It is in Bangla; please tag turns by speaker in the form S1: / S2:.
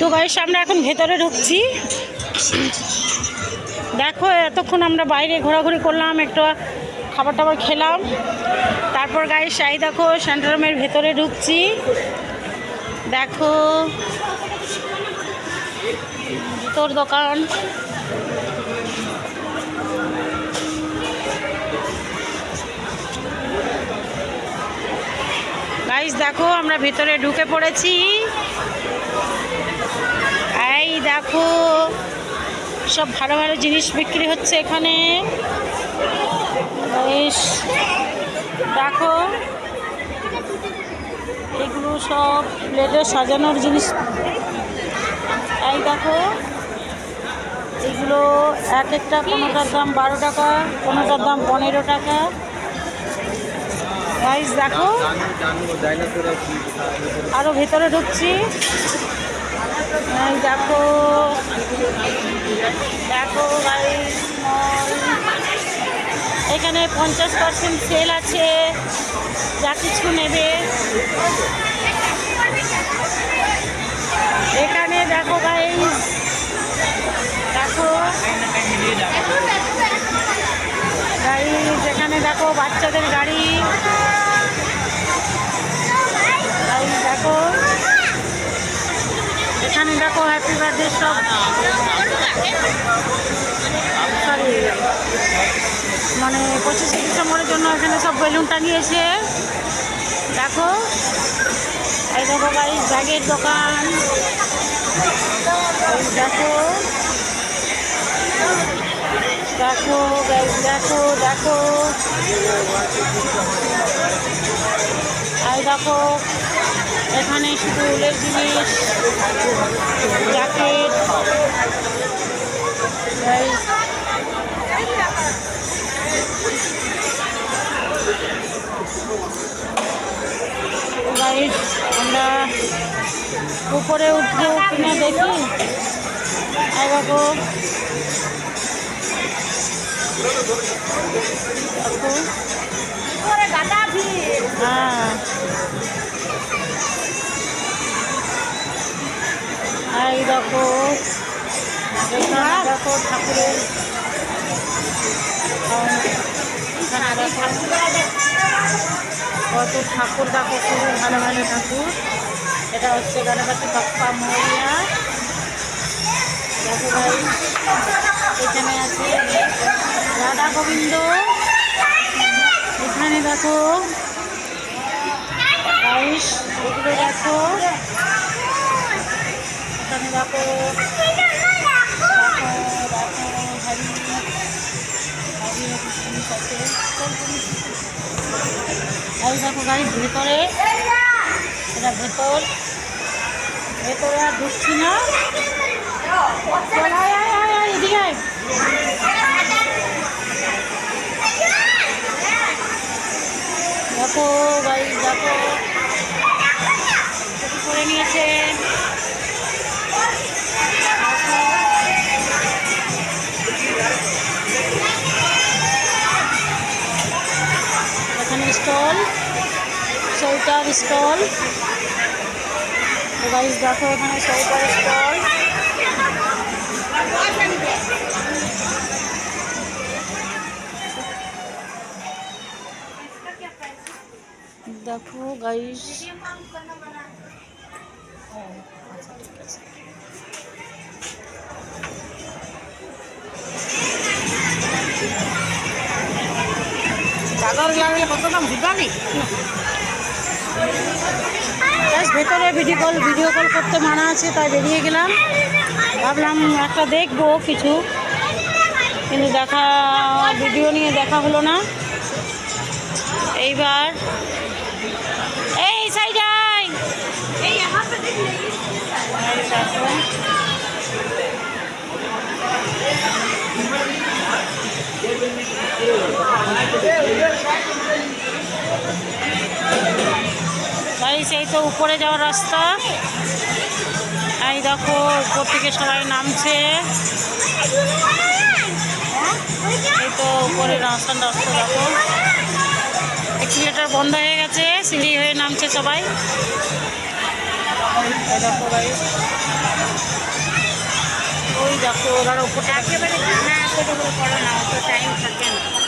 S1: তো গাইস আমরা এখন ভেতরে ঢুকছি। দেখো এতক্ষণ আমরা বাইরে ঘোরাঘুরি করলাম, একটু খাবার টাবার খেলাম, তারপর গাইস এই দেখো সেন্ট্রামের ভেতরে ঢুকছি। দেখো জুতোর দোকান, গাইস দেখো আমরা ভেতরে ঢুকে পড়েছি। এই দেখো সব ভালো ভালো জিনিস বিক্রি হচ্ছে এখানে। দেখো এগুলো সব প্লেটে সাজানোর জিনিস। এই দেখো এগুলো এক একটা, কোনোটার দাম 12 টাকা, কোনোটার দাম 15 টাকা। গাইস দেখো আরো ভেতরে ঢুকছি। এই দেখো দেখো গাইস এখানে 50% সেল আছে, যা কিছু নেবে। এখানে দেখো গাইস, দেখো গাইস এখানে দেখো বাচ্চাদের গাড়ি। গাইস দেখো এখানে দেখো হ্যাপি বার্থডে সব, সরি মানে 25শে ডিসেম্বরের জন্য এখানে সব বেলুন টাঙিয়েছে। দেখো এই দেখো গাইস ব্যাগের দোকান। দেখো দেখো গাইস দেখো দেখো এই দেখো এখানে শুধু উলের জিনিস, জ্যাকেট। গাইস আমরা উপরে উঠবো কিনা দেখি। এই দেখো হ্যাঁ এই দেখো এখানে দেখো ঠাকুরের, কত ঠাকুর দেখো, খুবই ভালো ভালো ঠাকুর। এটা হচ্ছে গণপতি বাপ্পা মৌরিয়া। দেখো ভাই এখানে আছে রাধা গোবিন্দ। এখানে দেখো গাইস এগুলো দেখো, এখানে দেখো এই দেখো গাড়ির ভেতরে, এটা ভেতরে আর ঢুকছি না। এদিকে দেখো গাড়ি, দেখো ছবি করে নিয়েছে। এখানে স্টল, সোয়েটার স্টল। তো গাইস দেখো এখানে সোয়েটার স্টল। দেখো গাইস ভেতরে ভিডিও কল করতে মানা আছে, তাই বেরিয়ে গেলাম। ভাবলাম একটা দেখবো কিছু, কিন্তু ভিডিও নিয়ে দেখা হলো না। এইবার এই সাইডাই সেই তো উপরে যাওয়ার রাস্তা। এই দেখো উপর থেকে সবাই নামছে। এই তো উপরে রাস্তা দেখো, এক্সিলেটর বন্ধ হয়ে গেছে, সিঁড়ি হয়ে নামছে সবাই। এই দেখো গাইস, ওই দেখো ওরা উপরটা
S2: একেবারে না ছোটো করে করো না, অত টাইম থাকে না।